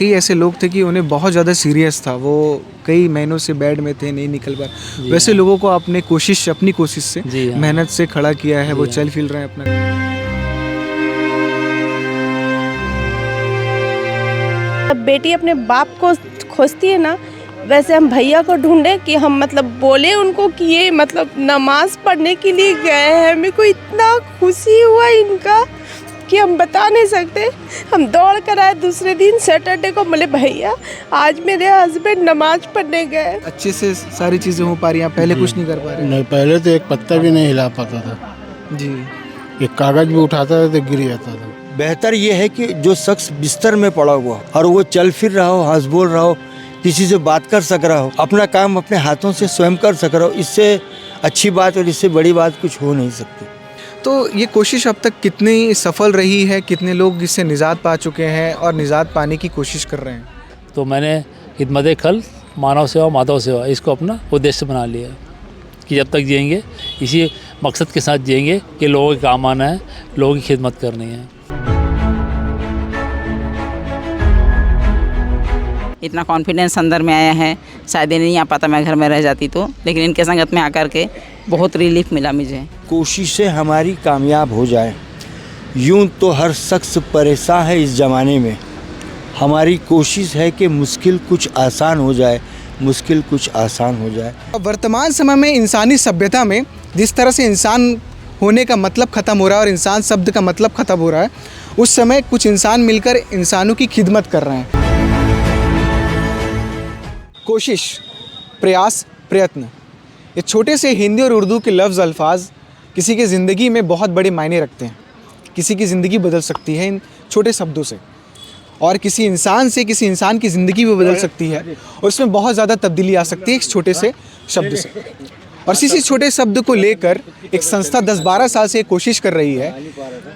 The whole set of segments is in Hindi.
कई ऐसे लोग थे कि उन्हें बहुत ज़्यादा सीरियस था, वो कई महीनों से बेड में थे, नहीं निकल पाए। वैसे लोगों को आपने अपनी कोशिश से मेहनत से खड़ा किया है, वो चल फिर रहे हैं अपना। बेटी अपने बाप को खोजती है ना, वैसे हम भैया को ढूंढे कि हम मतलब बोले उनको कि ये मतलब नमाज पढ़ने के लिए गए हैं। मेरे को इतना खुशी हुआ इनका कि हम बता नहीं सकते। हम दौड़ कर आए दूसरे दिन सैटरडे को, बोले भैया आज मेरे हस्बैंड नमाज पढ़ने गए। अच्छे से सारी चीज़ें हो पा रही हैं, पहले कुछ नहीं कर पा रहे? नहीं, पहले तो एक पत्ता भी नहीं हिला पाता था जी। एक कागज भी उठाता था तो गिर जाता था। बेहतर ये है कि जो शख्स बिस्तर में पड़ा हुआ और वो चल फिर रहा हो, हंस बोल रहा हो, किसी से बात कर सक रहा हो, अपना काम अपने हाथों से स्वयं कर सक रहा हो, इससे अच्छी बात और इससे बड़ी बात कुछ हो नहीं सकती। तो ये कोशिश अब तक कितनी सफल रही है, कितने लोग इससे निजात पा चुके हैं और निजात पाने की कोशिश कर रहे हैं? तो मैंने खिदमत खल्क, मानव सेवा, माधव सेवा इसको अपना उद्देश्य बना लिया कि जब तक जिएंगे इसी मकसद के साथ जिएंगे कि लोगों के काम आना है, लोगों की खिदमत करनी है। इतना कॉन्फिडेंस अंदर में आया है, शायद नहीं आ पाता मैं घर में रह जाती तो, लेकिन इनके संगत में आकर के बहुत रिलीफ मिला मुझे। कोशिशें हमारी कामयाब हो जाए, यूं तो हर शख्स परेशान है इस ज़माने में। हमारी कोशिश है कि मुश्किल कुछ आसान हो जाए, मुश्किल कुछ आसान हो जाए। वर्तमान समय में इंसानी सभ्यता में जिस तरह से इंसान होने का मतलब ख़त्म हो रहा है और इंसान शब्द का मतलब ख़त्म हो रहा है, उस समय कुछ इंसान मिलकर इंसानों की खिदमत कर रहे हैं। कोशिश, प्रयास, प्रयत्न, ये छोटे से हिंदी और उर्दू के लफ्ज़ अल्फाज किसी की ज़िंदगी में बहुत बड़े मायने रखते हैं। किसी की ज़िंदगी बदल सकती है इन छोटे शब्दों से, और किसी इंसान से किसी इंसान की ज़िंदगी भी बदल सकती है, और इसमें बहुत ज़्यादा तब्दीली आ सकती है इस छोटे से शब्द से। और इसी छोटे शब्द को लेकर एक संस्था 10-12 साल से कोशिश कर रही है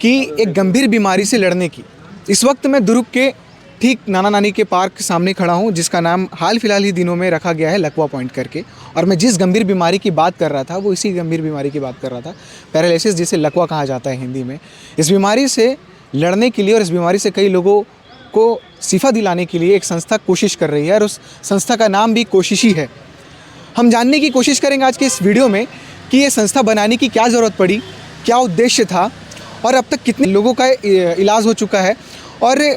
कि एक गंभीर बीमारी से लड़ने की। इस वक्त मैं दुर्ग के ठीक नाना नानी के पार्क के सामने खड़ा हूँ, जिसका नाम हाल फिलहाल ही दिनों में रखा गया है लकवा पॉइंट करके। और मैं जिस गंभीर बीमारी की बात कर रहा था वो इसी गंभीर बीमारी की बात कर रहा था, पैरालिसिस, जिसे लकवा कहा जाता है हिंदी में। इस बीमारी से लड़ने के लिए और इस बीमारी से कई लोगों को शिफा दिलाने के लिए एक संस्था कोशिश कर रही है, और उस संस्था का नाम भी कोशिश ही है। हम जानने की कोशिश करेंगे आज के इस वीडियो में कि ये संस्था बनाने की क्या ज़रूरत पड़ी, क्या उद्देश्य था, और अब तक कितने लोगों का इलाज हो चुका है, और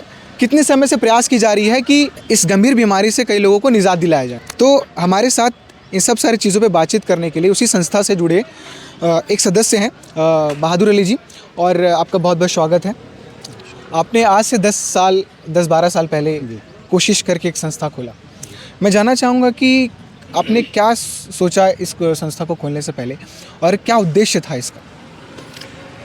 कितने समय से प्रयास की जा रही है कि इस गंभीर बीमारी से कई लोगों को निजात दिलाया जाए। तो हमारे साथ इन सब सारी चीज़ों पे बातचीत करने के लिए उसी संस्था से जुड़े एक सदस्य हैं बहादुर अली जी, और आपका बहुत बहुत स्वागत है। आपने आज से 10-12 साल पहले कोशिश करके एक संस्था खोला। मैं जानना चाहूँगा कि आपने क्या सोचा इस संस्था को खोलने से पहले, और क्या उद्देश्य था इसका?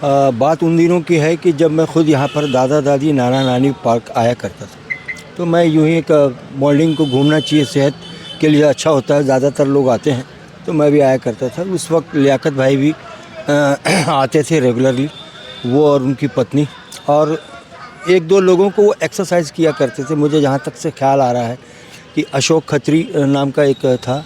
बात उन दिनों की है कि जब मैं खुद यहाँ पर दादा दादी नाना नानी पार्क आया करता था, तो मैं यूँ ही एक मॉर्निंग को घूमना चाहिए, सेहत के लिए अच्छा होता है, ज़्यादातर लोग आते हैं, तो मैं भी आया करता था। उस वक्त लियाकत भाई भी आते थे रेगुलरली, वो और उनकी पत्नी, और 1-2 लोगों को वो एक्सरसाइज किया करते थे। मुझे जहाँ तक से ख्याल आ रहा है कि अशोक खत्री नाम का एक था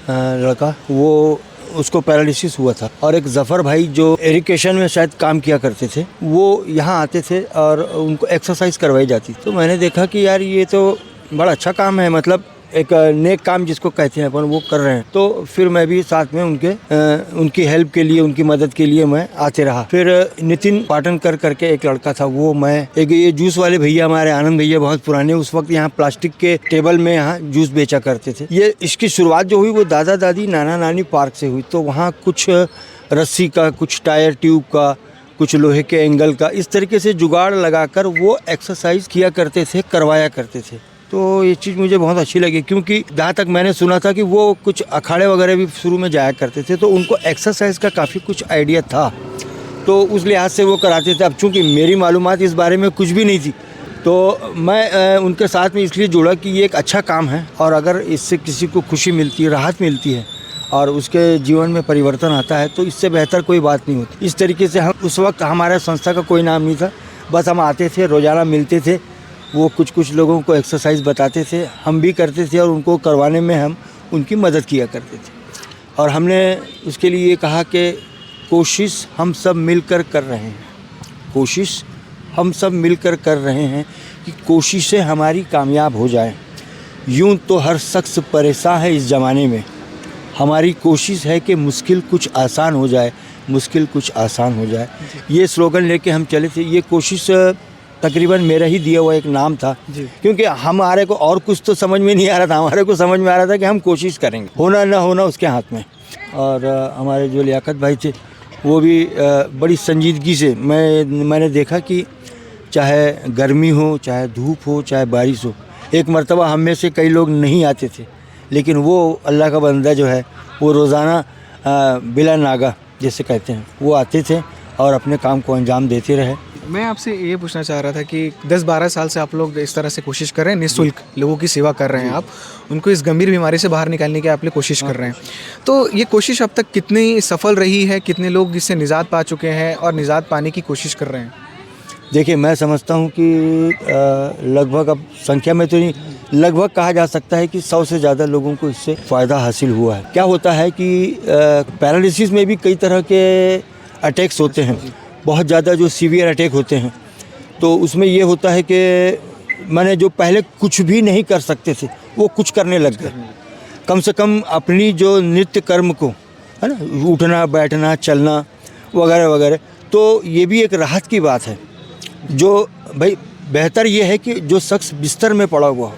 लड़का, वो उसको पैरालिसिस हुआ था, और एक ज़फ़र भाई जो इरिगेशन में शायद काम किया करते थे, वो यहाँ आते थे और उनको एक्सरसाइज करवाई जाती। तो मैंने देखा कि यार ये तो बड़ा अच्छा काम है, मतलब एक नेक काम जिसको कहते हैं अपन, वो कर रहे हैं। तो फिर मैं भी साथ में उनकी हेल्प के लिए, उनकी मदद के लिए मैं आते रहा। फिर नितिन पाटनकर करके एक लड़का था, वो मैं एक ये जूस वाले भैया हमारे आनंद भैया बहुत पुराने, उस वक्त यहाँ प्लास्टिक के टेबल में यहाँ जूस बेचा करते थे। ये इसकी शुरुआत जो हुई वो दादा दादी नाना नानी पार्क से हुई। तो वहाँ कुछ रस्सी का, कुछ टायर ट्यूब का, कुछ लोहे के एंगल का, इस तरीके से जुगाड़ लगाकर वो एक्सरसाइज किया करते थे, करवाया करते थे। तो ये चीज़ मुझे बहुत अच्छी लगी, क्योंकि जहाँ तक मैंने सुना था कि वो कुछ अखाड़े वगैरह भी शुरू में जाया करते थे, तो उनको एक्सरसाइज का काफ़ी कुछ आइडिया था, तो उस लिहाज से वो कराते थे। अब चूँकि मेरी मालूमात इस बारे में कुछ भी नहीं थी, तो मैं उनके साथ में इसलिए जुड़ा कि ये एक अच्छा काम है, और अगर इससे किसी को खुशी मिलती है, राहत मिलती है, और उसके जीवन में परिवर्तन आता है, तो इससे बेहतर कोई बात नहीं होती। इस तरीके से हम उस वक्त, हमारे संस्था का कोई नाम नहीं था, बस हम आते थे, रोज़ाना मिलते थे, वो कुछ लोगों को एक्सरसाइज बताते थे, हम भी करते थे, और उनको करवाने में हम उनकी मदद किया करते थे। और हमने उसके लिए कहा कि कोशिश हम सब मिलकर कर रहे हैं, कोशिश हम सब मिलकर कर रहे हैं, कि कोशिशें हमारी कामयाब हो जाएं। यूं तो हर शख्स परेशान है इस ज़माने में, हमारी कोशिश है कि मुश्किल कुछ आसान हो जाए, मुश्किल कुछ आसान हो जाए। ये स्लोगन लेके हम चले थे। ये कोशिश तकरीबन मेरा ही दिया हुआ एक नाम था, क्योंकि हमारे को और कुछ तो समझ में नहीं आ रहा था, हमारे को समझ में आ रहा था कि हम कोशिश करेंगे, होना ना होना उसके हाथ में। और हमारे जो लियाकत भाई थे वो भी बड़ी संजीदगी से, मैंने देखा कि चाहे गर्मी हो, चाहे धूप हो, चाहे बारिश हो, एक मर्तबा हम में से कई लोग नहीं आते थे, लेकिन वो अल्लाह का बंदा जो है वो रोज़ाना बिला नागा जैसे कहते हैं वो आते थे और अपने काम को अंजाम देते रहे। मैं आपसे ये पूछना चाह रहा था कि 10-12 साल से आप लोग इस तरह से कोशिश कर रहे हैं, निःशुल्क लोगों की सेवा कर रहे हैं, आप उनको इस गंभीर बीमारी से बाहर निकालने की आप लोग कोशिश कर रहे हैं। तो ये कोशिश अब तक कितनी सफल रही है, कितने लोग इससे निजात पा चुके हैं और निजात पाने की कोशिश कर रहे हैं? देखिए, मैं समझता हूँ कि लगभग, अब संख्या में तो नहीं, लगभग कहा जा सकता है कि 100 से ज़्यादा लोगों को इससे फ़ायदा हासिल हुआ है। क्या होता है कि पैरालिसिस में भी कई तरह के अटैक्स होते हैं, बहुत ज़्यादा जो सीवियर अटैक होते हैं, तो उसमें ये होता है कि मैंने जो पहले कुछ भी नहीं कर सकते थे वो कुछ करने लग गए, कम से कम अपनी जो नित्य कर्म को, है ना, उठना बैठना चलना वगैरह वगैरह। तो ये भी एक राहत की बात है। जो भाई बेहतर ये है कि जो शख्स बिस्तर में पड़ा हुआ हो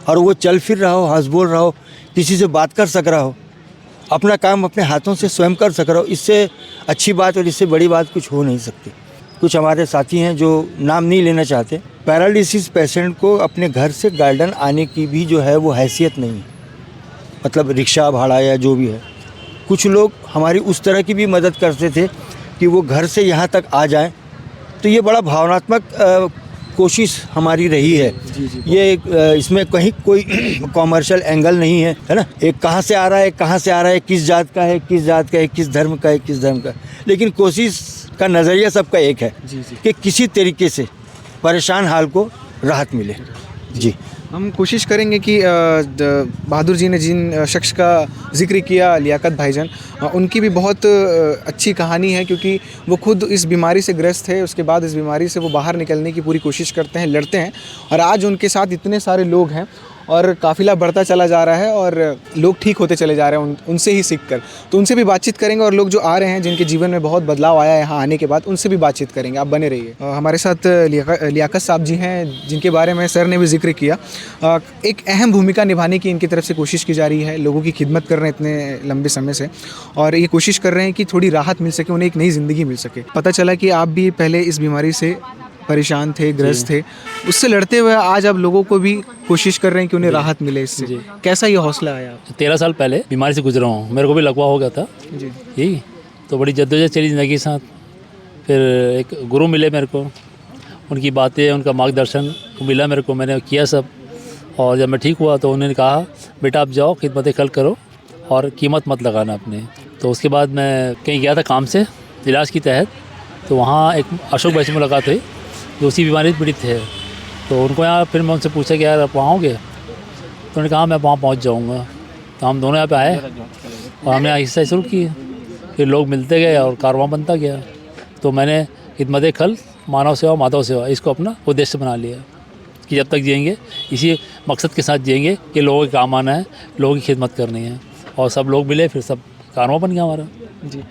और वो चल फिर रहा हो, हंस बोल रहा हो, किसी से बात कर सक रहा हो, अपना काम अपने हाथों से स्वयं कर सक रहा हो, इससे अच्छी बात और इससे बड़ी बात कुछ हो नहीं सकती। कुछ हमारे साथी हैं जो नाम नहीं लेना चाहते, पैरालिसिस पेशेंट को अपने घर से गार्डन आने की भी जो है वो हैसियत नहीं है, मतलब रिक्शा भाड़ा या जो भी है। कुछ लोग हमारी उस तरह की भी मदद करते थे कि वो घर से यहाँ तक आ जाएं, तो ये बड़ा भावनात्मक कोशिश हमारी रही है। ये इसमें कहीं कोई कॉमर्शियल एंगल नहीं है ना। एक कहाँ से आ रहा है, कहाँ से आ रहा है, किस जात का है, किस जात का है, किस धर्म का है, किस धर्म का है, लेकिन कोशिश का नज़रिया सबका एक है कि किसी तरीके से परेशान हाल को राहत मिले। जी, हम कोशिश करेंगे कि बहादुर जी ने जिन शख्स का जिक्र किया, लियाकत भाईजान, उनकी भी बहुत अच्छी कहानी है, क्योंकि वो खुद इस बीमारी से ग्रस्त है, उसके बाद इस बीमारी से वो बाहर निकलने की पूरी कोशिश करते हैं, लड़ते हैं, और आज उनके साथ इतने सारे लोग हैं और काफ़िला बढ़ता चला जा रहा है और लोग ठीक होते चले जा रहे हैं उनसे ही सीख कर। तो उनसे भी बातचीत करेंगे और लोग जो आ रहे हैं जिनके जीवन में बहुत बदलाव आया है यहाँ आने के बाद, उनसे भी बातचीत करेंगे। आप बने रहिए। हमारे साथ लियाकत साहब जी हैं, जिनके बारे में सर ने भी जिक्र किया। एक अहम भूमिका निभाने की इनकी तरफ से कोशिश की जा रही है, लोगों की खिदमत कर रहे हैं इतने लंबे समय से, और ये कोशिश कर रहे हैं कि थोड़ी राहत मिल सके, उन्हें एक नई ज़िंदगी मिल सके। पता चला कि आप भी पहले इस बीमारी से परेशान थे, ग्रस्त थे, उससे लड़ते हुए आज आप लोगों को भी कोशिश कर रहे हैं कि उन्हें राहत मिले इससे। कैसा ये हौसला आया? 13 साल पहले बीमारी से गुजरा हूँ, मेरे को भी लकवा हो गया था जी, यही तो बड़ी जद्दोजहद चली ज़िंदगी के साथ। फिर एक गुरु मिले मेरे को, उनकी बातें, उनका मार्गदर्शन मिला मेरे को, मैंने किया सब। और जब मैं ठीक हुआ तो उन्होंने कहा, बेटा आप जाओ खिदमत खल करो और कीमत मत लगाना अपने। तो उसके बाद मैं कहीं गया था काम से इलाज की तहत, तो वहाँ एक अशोक भाई से मुलाकात हुई जो उसी बीमारी से पीड़ित थे। तो उनको यहाँ फिर मैं उनसे पूछा कि यार आप वहाँ आओगे? तो उन्होंने कहा मैं वहाँ पहुँच जाऊँगा। तो हम दोनों यहाँ पे आए और हमने हिस्सा शुरू किए, फिर लोग मिलते गए और कारवां बनता गया। तो मैंने खिदमत खल, मानव सेवा, माधव सेवा, इसको अपना उद्देश्य बना लिया कि जब तक जिएंगे इसी मकसद के साथ जिएंगे कि लोगों के काम आना है, लोगों की खिदमत करनी है। और सब लोग मिले, फिर सब कारवां बन गया हमारा। जी,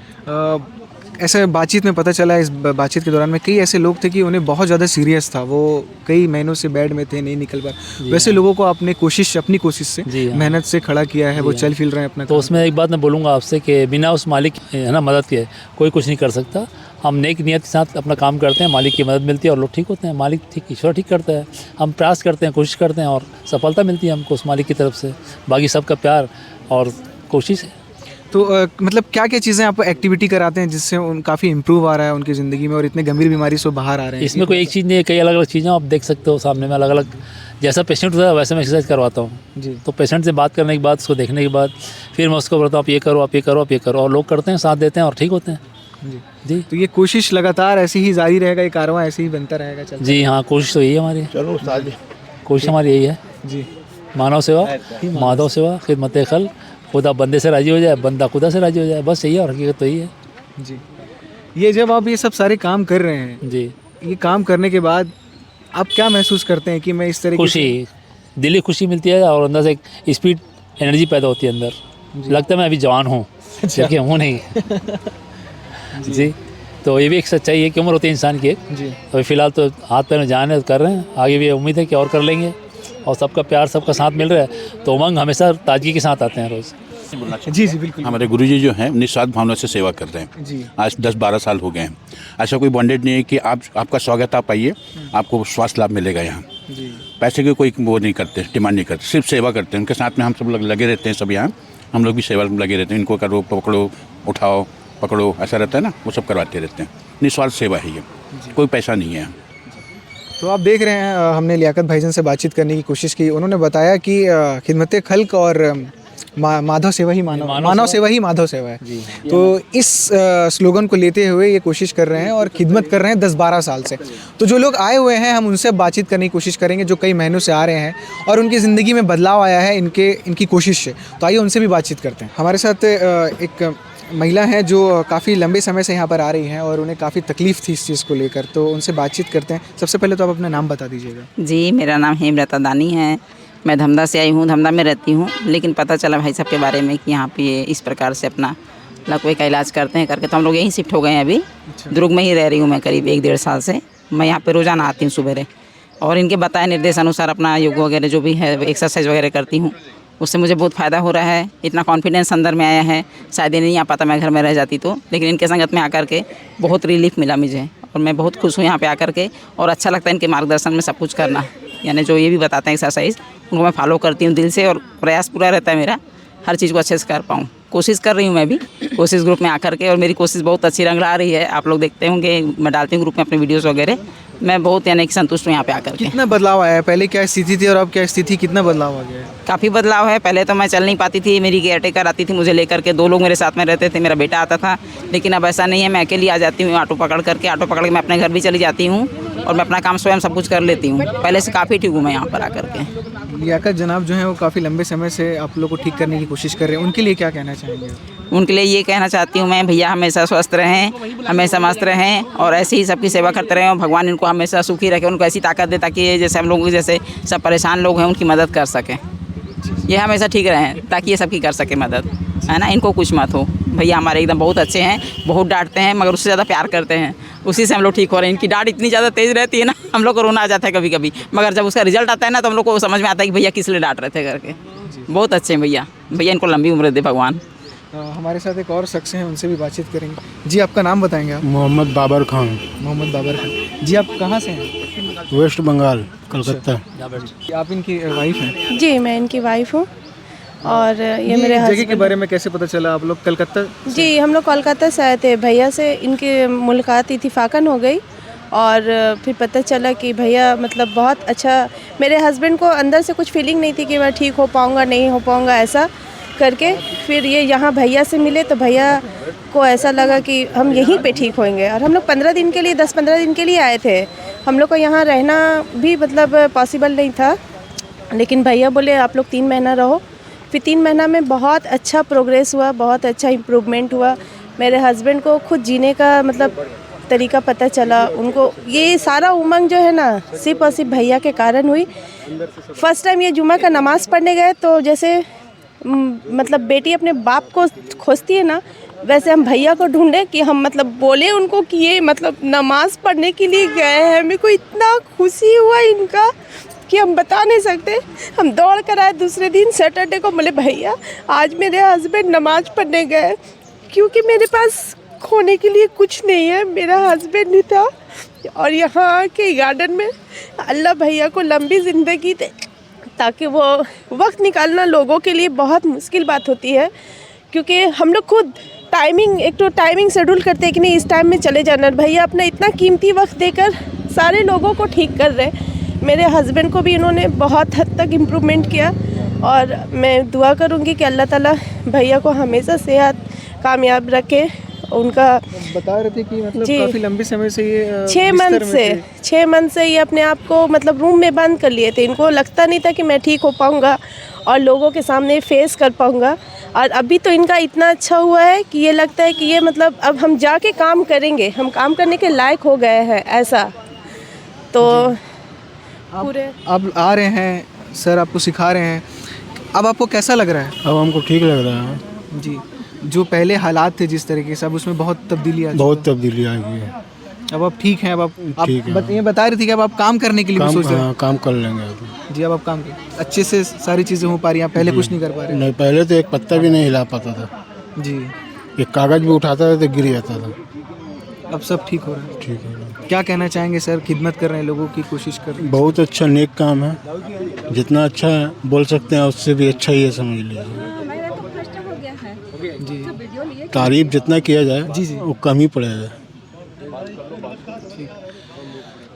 ऐसे बातचीत में पता चला, इस बातचीत के दौरान में कई ऐसे लोग थे कि उन्हें बहुत ज़्यादा सीरियस था, वो कई महीनों से बेड में थे, नहीं निकल पाए। वैसे लोगों को आपने अपनी कोशिश से, मेहनत से खड़ा किया है, वो चल फिर रहे हैं अपना। तो उसमें एक बात मैं बोलूँगा आपसे कि बिना उस मालिक है ना मदद के कोई कुछ नहीं कर सकता। हम नेक नियत के साथ अपना काम करते हैं, मालिक की मदद मिलती है और लोग ठीक होते हैं। मालिक ठीक, ईश्वर ठीक करता है। हम प्रयास करते हैं, कोशिश करते हैं और सफलता मिलती है हमको उस मालिक की तरफ से। बाकी सबका प्यार और कोशिश है। तो मतलब क्या क्या चीज़ें आप एक्टिविटी कराते हैं जिससे काफ़ी इम्प्रूव आ रहा है उनकी ज़िंदगी में और इतने गंभीर बीमारी से बाहर आ रहे हैं? इसमें कोई एक चीज़ नहीं है, कई अलग अलग चीज़ें आप देख सकते हो सामने में। अलग अलग जैसा पेशेंट होता है वैसे मैं एक्सरसाइज करवाता हूँ जी। तो पेशेंट से बात करने के बाद, उसको देखने के बाद फिर मैं उसको बताता हूँ आप ये करो, आप ये करो, आप ये करो, और लोग करते हैं, साथ देते हैं और ठीक होते हैं। जी, तो ये कोशिश लगातार ऐसी ही जारी रहेगा, ये कारवां ऐसे ही बनता रहेगा? चलता जी हाँ, कोशिश तो यही है हमारी। चलो उस्ताद कोशिश हमारी यही है जी। मानव सेवा, माधव सेवा, खिदमत खल, खुदा बंदे से राज़ी हो जाए, बंदा खुदा से राज़ी हो जाए, बस यही है और हकीकत तो यही है। जी, ये जब आप ये सब सारे काम कर रहे हैं जी, ये काम करने के बाद आप क्या महसूस करते हैं कि मैं इस तरीके खुशी, दिली खुशी मिलती है और अंदर से एक स्पीड एनर्जी पैदा होती है अंदर। लगता है मैं अभी जवान हूँ, जबकि हूँ नहीं। जी, तो ये भी एक सच्चाई है कि उम्र होती है इंसान की। जी अभी फ़िलहाल तो हाथ पैर में जान है, कर रहे हैं, आगे भी उम्मीद है कि और कर लेंगे। और सबका प्यार, सबका साथ मिल रहा है तो उमंग हमेशा ताजगी के साथ आते हैं रोज़। जी जी बिल्कुल। हमारे गुरुजी जो हैं निस्वार्थ भावना से सेवा कर रहे हैं। जी आज 10-12 साल हो गए हैं। ऐसा कोई बॉन्डेड नहीं है कि आपका स्वागत, आप आइए, आपको स्वास्थ्य लाभ मिलेगा यहाँ। जी पैसे की कोई वो नहीं करते, डिमांड नहीं करते, सिर्फ सेवा करते हैं। उनके साथ में हम सब लोग लगे रहते हैं, सब यहाँ हम लोग भी सेवा में लगे रहते हैं। इनको करो, पकड़ो, उठाओ, पकड़ो, ऐसा रहता है ना, वो सब करवाते रहते हैं। निस्वार्थ सेवा है ये, कोई पैसा नहीं है। तो आप देख रहे हैं हमने लियाकत भाईजान से बातचीत करने की कोशिश की। उन्होंने बताया कि खिदमत खल्क और माधव सेवा ही मानव सेवा ही माधव सेवा है। तो इस स्लोगन को लेते हुए ये कोशिश कर रहे हैं और खिदमत कर रहे हैं 10-12 साल से। तो जो लोग आए हुए हैं हम उनसे बातचीत करने की कोशिश करेंगे, जो कई महीनों से आ रहे हैं और उनकी ज़िंदगी में बदलाव आया है इनकी कोशिश से। तो आइए उनसे भी बातचीत करते हैं। हमारे साथ एक महिला हैं जो काफ़ी लंबे समय से यहाँ पर आ रही हैं और उन्हें काफ़ी तकलीफ़ थी इस चीज़ को लेकर, तो उनसे बातचीत करते हैं। सबसे पहले तो आप अपना नाम बता दीजिएगा। जी, मेरा नाम हेमलता दानी है। मैं धमदा से आई हूँ, धमदा में रहती हूँ। लेकिन पता चला भाई साहब के बारे में कि यहाँ पे ये इस प्रकार से अपना लकवे का इलाज करते हैं करके तो हम लोग यहीं शिफ्ट हो गए हैं। अभी दुर्ग में ही रह रही हूँ मैं करीब 1-1.5 साल से। मैं यहाँ पे रोज़ाना आती हूँ सुबह और इनके बताए निर्देश अनुसार अपना योग वगैरह जो भी है एक्सरसाइज वगैरह करती हूँ। उससे मुझे बहुत फ़ायदा हो रहा है। इतना कॉन्फिडेंस अंदर में आया है, शायद ये नहीं आ पाता मैं घर में रह जाती तो। लेकिन इनके संगत में आकर के बहुत रिलीफ मिला मुझे और मैं बहुत खुश हूँ यहाँ पे आकर के। और अच्छा लगता है इनके मार्गदर्शन में सब कुछ करना, यानी जो ये भी बताते हैं एक्सरसाइज उनको मैं फॉलो करती हूँ दिल से और प्रयास पूरा रहता है मेरा हर चीज़ को अच्छे से कर पाऊँ। कोशिश कर रही हूँ मैं भी कोशिश ग्रुप में आकर के और मेरी कोशिश बहुत अच्छी रंग ला रही है। आप लोग देखते होंगे मैं डालती हूँ ग्रुप में अपने वीडियोज़ वगैरह। मैं बहुत यानी कि संतुष्ट हूँ यहाँ पे आकर के। कितना बदलाव आया है? पहले क्या स्थिति थी और अब क्या स्थिति, कितना बदलाव आ गया है? काफ़ी बदलाव है। पहले तो मैं चल नहीं पाती थी, मेरी केयरटेकर आती थी मुझे लेकर के, 2 लोग मेरे साथ में रहते थे, मेरा बेटा आता था। लेकिन अब ऐसा नहीं है, मैं अकेली आ जाती हूँ ऑटो पकड़ के मैं अपने घर भी चली जाती हूँ और मैं अपना काम स्वयं सब कुछ कर लेती हूँ। पहले से काफ़ी ठीक हूँ मैं यहाँ पर आकर के। लियाकत जनाब जो हैं वो काफ़ी लंबे समय से आप लोग को ठीक करने की कोशिश कर रहे हैं, उनके लिए क्या कहना चाहेंगे? उनके लिए ये कहना चाहती हूँ मैं, भैया हमेशा स्वस्थ रहें, हमेशा मस्त रहें और ऐसे ही सबकी सेवा करते रहें और भगवान इनको हमेशा सुखी रखे, उनको ऐसी ताकत दे ताकि ये जैसे हम लोग जैसे सब परेशान लोग हैं उनकी मदद कर सकें। ये हमेशा ठीक रहें ताकि ये सबकी कर सके मदद, है ना। इनको कुछ मत हो। भैया हमारे एकदम बहुत अच्छे हैं, बहुत डांटते हैं मगर उससे ज़्यादा प्यार करते हैं, उसी से हम लोग ठीक हो रहे हैं। इनकी डांट इतनी ज़्यादा तेज़ रहती है ना, हम लोग को रोना आ जाता है कभी कभी, मगर जब उसका रिजल्ट आता है ना तो हम लोग को समझ में आता है कि भैया किस लिए डांट रहे थे करके। बहुत अच्छे हैं भैया, भैया इनको लंबी उम्र दे भगवान। हमारे साथ एक और शख्स हैं, उनसे भी बातचीत करेंगे। जी आपका नाम बताएंगे आप? मोहम्मद बाबर खान, मोहम्मद बाबर खान जी। आप कहाँ से हैं? वेस्ट बंगाल, कलकत्ता। आप इनकी वाइफ हैं? जी, मैं इनकी वाइफ हूँ और ये मेरे जगह के हस्बैंड। बारे में कैसे पता चला? आप लोग कलकत्ता? जी, हम लोग कोलकाता से आए थे। भैया से इनकी मुलाकात इत्तेफाकन हो गई और फिर पता चला कि भैया मतलब बहुत अच्छा। मेरे हस्बैंड को अंदर से कुछ फीलिंग नहीं थी कि मैं ठीक हो पाऊँगा नहीं हो पाऊँगा ऐसा करके। फिर ये यहाँ भैया से मिले तो भैया को ऐसा लगा कि हम यहीं पे ठीक होंगे। और हम लोग 15 दिन के लिए 10-15 दिन के लिए आए थे। हम लोग को यहाँ रहना भी मतलब पॉसिबल नहीं था, लेकिन भैया बोले आप लोग 3 महीना रहो। फिर 3 महीना में बहुत अच्छा प्रोग्रेस हुआ, बहुत अच्छा इम्प्रूवमेंट हुआ। मेरे हस्बैंड को खुद जीने का मतलब तरीका पता चला। उनको ये सारा उमंग जो है ना सिर्फ और सिर्फ भैया के कारण हुई। फर्स्ट टाइम ये जुमा का नमाज़ पढ़ने गए तो जैसे मतलब बेटी अपने बाप को खोजती है ना, वैसे हम भैया को ढूंढे कि हम मतलब बोले उनको कि ये मतलब नमाज़ पढ़ने के लिए गए हैं। मेरे को इतना खुशी हुआ इनका कि हम बता नहीं सकते। हम दौड़ कर आए दूसरे दिन सैटरडे को, बोले भैया आज मेरे हस्बैंड नमाज़ पढ़ने गए, क्योंकि मेरे पास खोने के लिए कुछ नहीं है, मेरा हस्बैंड ही था। और यहाँ के गार्डन में अल्लाह भैया को लंबी ज़िंदगी दे, ताकि वो वक्त निकालना लोगों के लिए बहुत मुश्किल बात होती है, क्योंकि हम लोग खुद टाइमिंग शेड्यूल करते हैं कि नहीं इस टाइम में चले जाना। भैया अपना इतना कीमती वक्त देकर सारे लोगों को ठीक कर रहे हैं। मेरे हस्बैंड को भी इन्होंने बहुत हद तक इम्प्रूवमेंट किया और मैं दुआ करूँगी कि अल्लाह ताला भैया को हमेशा सेहत कामयाब रखे। उनका बता रहे थे कि मतलब काफ़ी लंबे समय से ये 6 मंथ से ये अपने आप को मतलब रूम में बंद कर लिए थे। इनको लगता नहीं था कि मैं ठीक हो पाऊँगा और लोगों के सामने फेस कर पाऊँगा। और अभी तो इनका इतना अच्छा हुआ है कि ये लगता है कि ये मतलब अब हम जाके काम करेंगे, हम काम करने के लायक हो गए हैं ऐसा। तो पूरे आप आ रहे हैं, सर आपको सिखा रहे हैं, अब आपको कैसा लग रहा है? अब हमको ठीक लग रहा है। जी, जो पहले हालात थे जिस तरीके से, अब उसमें बहुत तब्दीली आ चुकी बहुत तब्दीली आ गई है। है। अब आप ठीक हैं, अब आप ठीक है। ये बता रही थी कि अब आप काम करने के लिए भी सोच रहे हैं। काम कर लेंगे अभी। जी, अब आप काम कर अच्छे से सारी चीज़ें हो पा रही हैं, आप पहले कुछ नहीं कर पा रहे। नहीं, पहले तो एक पत्ता भी नहीं हिला पाता था। जी, एक कागज भी उठाता था तो गिर जाता था। अब सब ठीक हो रहा है। ठीक है। क्या कहना चाहेंगे सर? खिदमत कर रहे हैं, लोगों की कोशिश कर रहे हैं। बहुत अच्छा नेक काम है। जितना अच्छा बोल सकते हैं उससे भी अच्छा ही है, समझ लीजिए। जी तारीफ जितना किया जाए जी जी। वो कम ही पड़ेगा।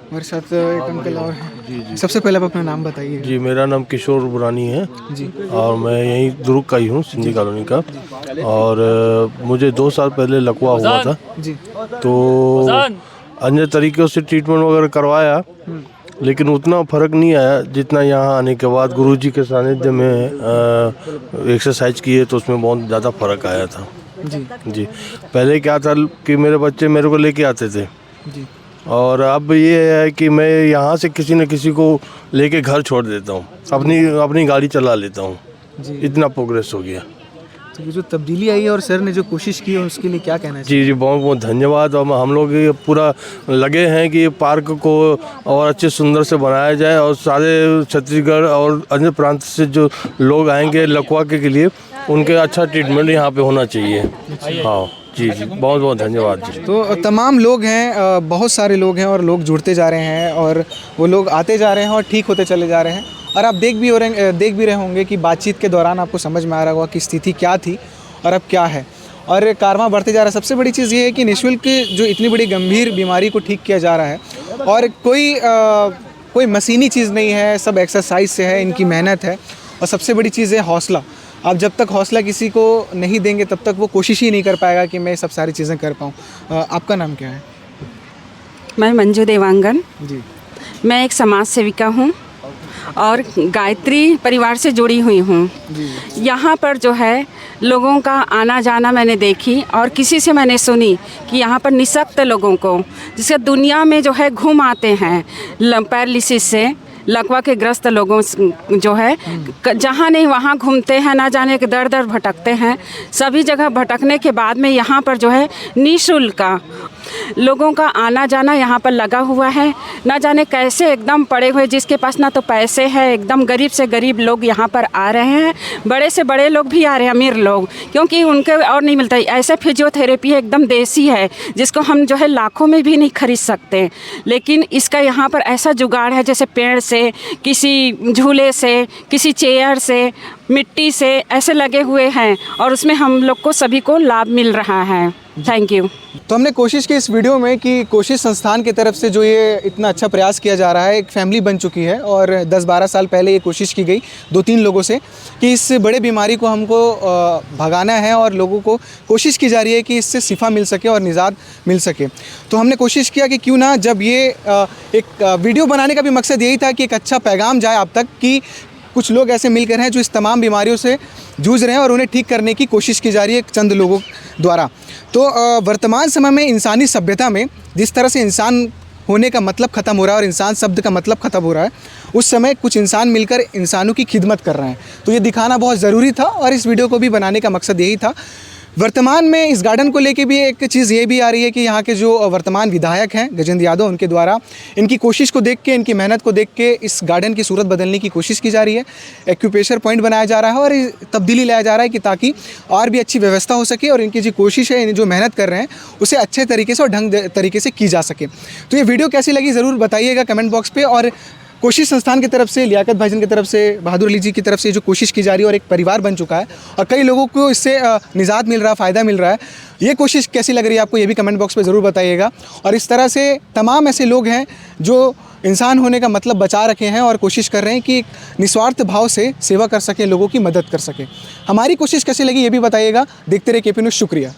हमारे साथ एक अंकल और हैं। सबसे पहले आप अपना नाम बताइए। जी, मेरा नाम किशोर बुरानी है जी और मैं यहीं दुर्ग का ही हूँ, सिंधी कॉलोनी का। और मुझे 2 साल पहले लकवा हुआ था, जी तो अन्य तरीक़ों से ट्रीटमेंट वगैरह करवाया, लेकिन उतना फ़र्क नहीं आया जितना यहाँ आने के बाद गुरुजी के सानिध्य में एक्सरसाइज किए तो उसमें बहुत ज़्यादा फ़र्क आया था। जी जी, पहले क्या था कि मेरे बच्चे मेरे को लेके आते थे, जी और अब ये है कि मैं यहाँ से किसी न किसी को लेके घर छोड़ देता हूँ, अपनी गाड़ी चला लेता हूँ। जी। इतना प्रोग्रेस हो गया। तो ये जो तब्दीली आई है और सर ने जो कोशिश की है उसके लिए क्या कहना चाहिए? जी जी, बहुत बहुत धन्यवाद। और हम लोग ये पूरा लगे हैं कि ये पार्क को और अच्छे सुंदर से बनाया जाए, और सारे छत्तीसगढ़ और अन्य प्रांत से जो लोग आएंगे लकवा के लिए, उनके अच्छा ट्रीटमेंट यहाँ पे होना चाहिए। हाँ जी जी, बहुत बहुत धन्यवाद जी। तो तमाम लोग हैं, बहुत सारे लोग हैं और लोग जुड़ते जा रहे हैं और वो लोग आते जा रहे हैं और ठीक होते चले जा रहे हैं। और आप देख भी रहे होंगे कि बातचीत के दौरान आपको समझ में आ रहा होगा कि स्थिति क्या थी और अब क्या है, और कारवां बढ़ते जा रहा है। सबसे बड़ी चीज़ ये है कि निःशुल्क जो इतनी बड़ी गंभीर बीमारी को ठीक किया जा रहा है, और कोई मशीनी चीज़ नहीं है, सब एक्सरसाइज से है, इनकी मेहनत है, और सबसे बड़ी चीज़ है हौसला। आप जब तक हौसला किसी को नहीं देंगे तब तक वो कोशिश ही नहीं कर पाएगा कि मैं सब सारी चीज़ें कर पाऊँ। आपका नाम क्या है? मैं मंजू देवांगन। जी मैं एक समाज सेविका हूँ और गायत्री परिवार से जुड़ी हुई हूँ। यहाँ पर जो है लोगों का आना जाना मैंने देखी, और किसी से मैंने सुनी कि यहाँ पर निःशक्त लोगों को, जिससे दुनिया में जो है घूम आते हैं पैरालिसिस से, लकवा के ग्रस्त लोगों जो है जहाँ नहीं वहाँ घूमते हैं, ना जाने के दर दर भटकते हैं। सभी जगह भटकने के बाद में यहाँ पर जो है निःशुल्क लोगों का आना जाना यहाँ पर लगा हुआ है। ना जाने कैसे एकदम पड़े हुए, जिसके पास ना तो पैसे हैं, एकदम गरीब से गरीब लोग यहाँ पर आ रहे हैं, बड़े से बड़े लोग भी आ रहे हैं, अमीर लोग, क्योंकि उनके और नहीं मिलता। ऐसे फिजियोथेरेपी है एकदम देसी है, जिसको हम जो है लाखों में भी नहीं खरीद सकते, लेकिन इसका यहाँ पर ऐसा जुगाड़ है, जैसे पेड़ से, किसी झूले से, किसी चेयर से, मिट्टी से ऐसे लगे हुए हैं, और उसमें हम लोग को सभी को लाभ मिल रहा है। Thank you. तो हमने कोशिश की इस वीडियो में कि कोशिश संस्थान की तरफ से जो ये इतना अच्छा प्रयास किया जा रहा है, एक फैमिली बन चुकी है, और 10-12 साल पहले ये कोशिश की गई 2-3 लोगों से कि इस बड़े बीमारी को हमको भगाना है, और लोगों को कोशिश की जा रही है कि इससे शिफा मिल सके और निजात मिल सके। तो हमने कोशिश किया कि क्यों ना, जब ये एक वीडियो बनाने का भी मकसद यही था कि एक अच्छा पैगाम जाए आप तक कि कुछ लोग ऐसे मिलकर हैं जो इस तमाम बीमारियों से जूझ रहे हैं और उन्हें ठीक करने की कोशिश की जा रही है चंद लोगों द्वारा। तो वर्तमान समय में इंसानी सभ्यता में जिस तरह से इंसान होने का मतलब ख़त्म हो रहा है और इंसान शब्द का मतलब ख़त्म हो रहा है, उस समय कुछ इंसान मिलकर इंसानों की खिदमत कर रहे हैं। तो ये दिखाना बहुत ज़रूरी था, और इस वीडियो को भी बनाने का मकसद यही था। वर्तमान में इस गार्डन को लेके भी एक चीज़ ये भी आ रही है कि यहाँ के जो वर्तमान विधायक हैं गजेंद्र यादव, उनके द्वारा इनकी कोशिश को देख के, इनकी मेहनत को देख के इस गार्डन की सूरत बदलने की कोशिश की जा रही है। एक्यूप्रेशर पॉइंट बनाया जा रहा है और तब्दीली लाया जा रहा है कि ताकि और भी अच्छी व्यवस्था हो सके, और इनकी जो कोशिश है, इन जो मेहनत कर रहे हैं, उसे अच्छे तरीके से और ढंग तरीके से की जा सके। तो ये वीडियो कैसी लगी ज़रूर बताइएगा कमेंट बॉक्स पर। और कोशिश संस्थान की तरफ से, लियाकत भाईजान की तरफ से, बहादुर अली जी की तरफ से जो कोशिश की जा रही है, और एक परिवार बन चुका है और कई लोगों को इससे निजात मिल रहा है, फ़ायदा मिल रहा है, ये कोशिश कैसी लग रही है आपको, ये भी कमेंट बॉक्स पे ज़रूर बताइएगा। और इस तरह से तमाम ऐसे लोग हैं जो इंसान होने का मतलब बचा रखे हैं और कोशिश कर रहे हैं कि निस्वार्थ भाव से सेवा कर सकें, लोगों की मदद कर सकें। हमारी कोशिश कैसी लगी ये भी बताइएगा। देखते रहिए केपी न्यूज़। शुक्रिया।